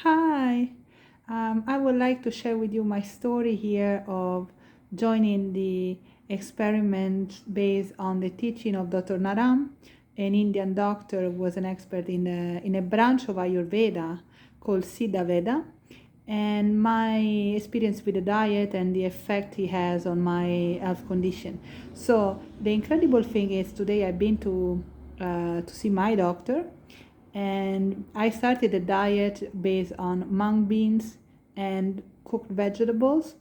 Hi, I would like to share with you my story here of joining the experiment based on the teaching of Dr. Naram, an Indian doctor who was an expert in a branch of Ayurveda called Siddha Veda, and my experience with the diet and the effect he has on my health condition. So the incredible thing is today I've been to see my doctor, and I started a diet based on mung beans and cooked vegetables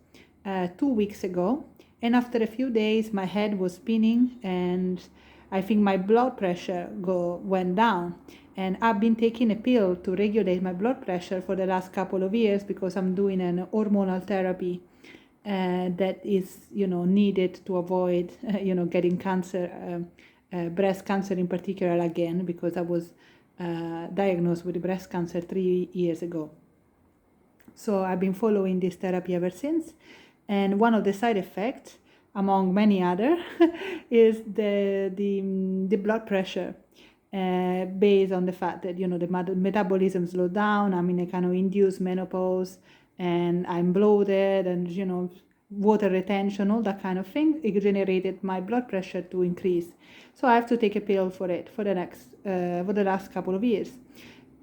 2 weeks ago. And after a few days, my head was spinning, and I think my blood pressure went down. And I've been taking a pill to regulate my blood pressure for the last couple of years because I'm doing an hormonal therapy that is, needed to avoid, getting cancer, breast cancer in particular again, because I was diagnosed with breast cancer 3 years ago. So I've been following this therapy ever since. And one of the side effects, among many other, is the blood pressure. Based on the fact that the metabolism slows down, I'm in a kind of induced menopause, and I'm bloated, and water retention, all that kind of thing. It generated my blood pressure to increase, so I have to take a pill for it for the last couple of years.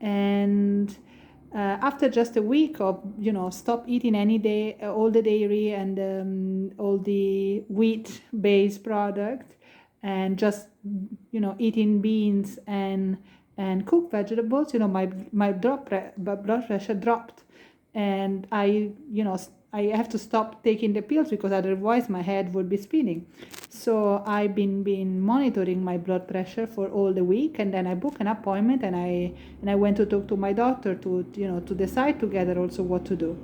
And after just a week of stop eating any day all the dairy and all the wheat based product, and just eating beans and cooked vegetables, my blood pressure dropped. And I have to stop taking the pills because otherwise my head would be spinning. So I've been monitoring my blood pressure for all the week, and then I book an appointment, and I went to talk to my doctor to decide together also what to do.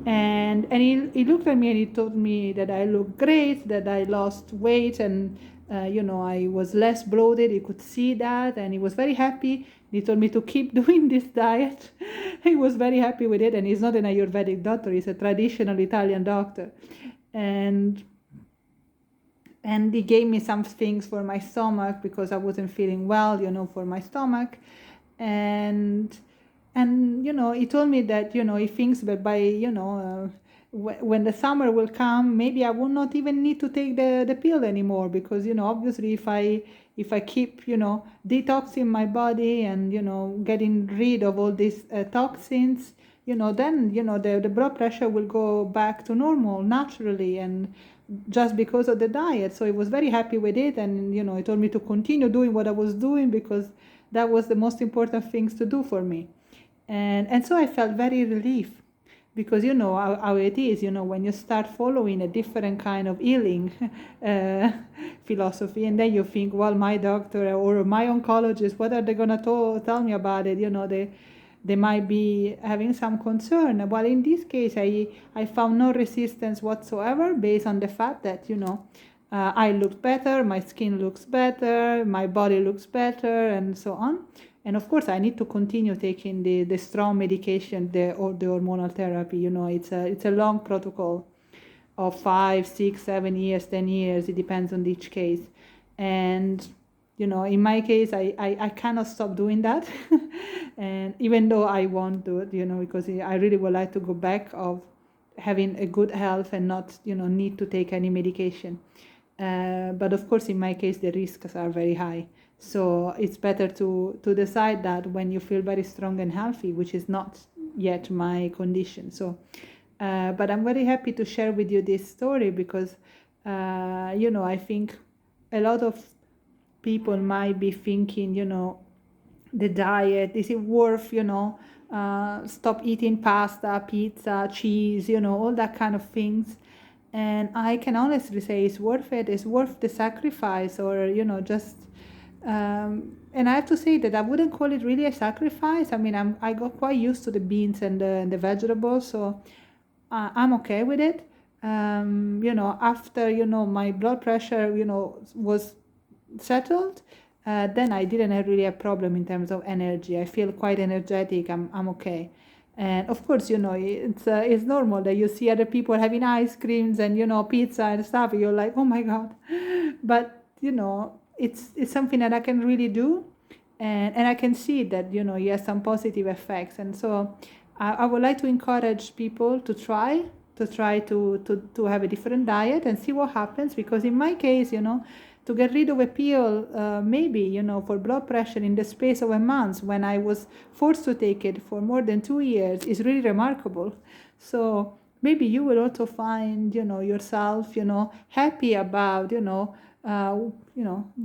And he looked at me and he told me that I look great, that I lost weight, and I was less bloated. He could see that, and he was very happy. He told me to keep doing this diet. He was very happy with it, and he's not an Ayurvedic doctor. He's a traditional Italian doctor. And and he gave me some things for my stomach because I wasn't feeling well, for my stomach. And and he told me that he thinks that by when the summer will come, maybe I will not even need to take the pill anymore, because obviously if I keep detoxing my body and getting rid of all these toxins, then the blood pressure will go back to normal naturally, and just because of the diet. So he was very happy with it, and he told me to continue doing what I was doing because that was the most important things to do for me. And so I felt very relief, because how it is, when you start following a different kind of healing uh, philosophy, and then you think, well, my doctor or my oncologist, what are they going to tell me about it? They might be having some concern. Well, in this case, I found no resistance whatsoever, based on the fact that I look better, my skin looks better, my body looks better, and so on. And of course, I need to continue taking the strong medication, or the hormonal therapy. It's a long protocol of 5, 6, 7 years, 10 years. It depends on each case. And in my case, I cannot stop doing that. And even though I want to, because I really would like to go back of having a good health and not need to take any medication. But of course, in my case, the risks are very high. So it's better to decide that when you feel very strong and healthy, which is not yet my condition. So, but I'm very happy to share with you this story because, I think a lot of people might be thinking, the diet, is it worth, stop eating pasta, pizza, cheese, all that kind of things. And I can honestly say it's worth it. It's worth the sacrifice, or just. And I have to say that I wouldn't call it really a sacrifice. I mean, I got quite used to the beans and the vegetables, so I'm okay with it. After my blood pressure was settled, then I didn't have really a problem in terms of energy. I feel quite energetic. I'm okay. And of course, it's normal that you see other people having ice creams and pizza and stuff. You're like, oh my god, but it's something that I can really do, and I can see that it has some positive effects. And so I would like to encourage people to have a different diet and see what happens. Because in my case, to get rid of a pill, maybe, for blood pressure in the space of a month, when I was forced to take it for more than 2 years, is really remarkable. So maybe you will also find, yourself, happy about,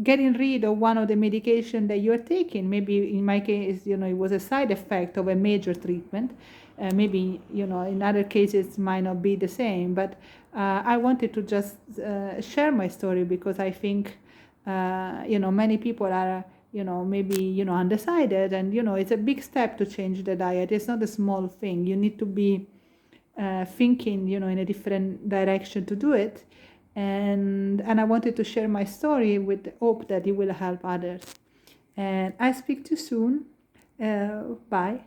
getting rid of one of the medication that you're taking. Maybe in my case, it was a side effect of a major treatment. Maybe, in other cases might not be the same, but I wanted to just share my story, because I think, many people are, maybe, undecided, and, it's a big step to change the diet. It's not a small thing. You need to be thinking, in a different direction to do it. And I wanted to share my story with the hope that it will help others. And I speak to you soon. Bye.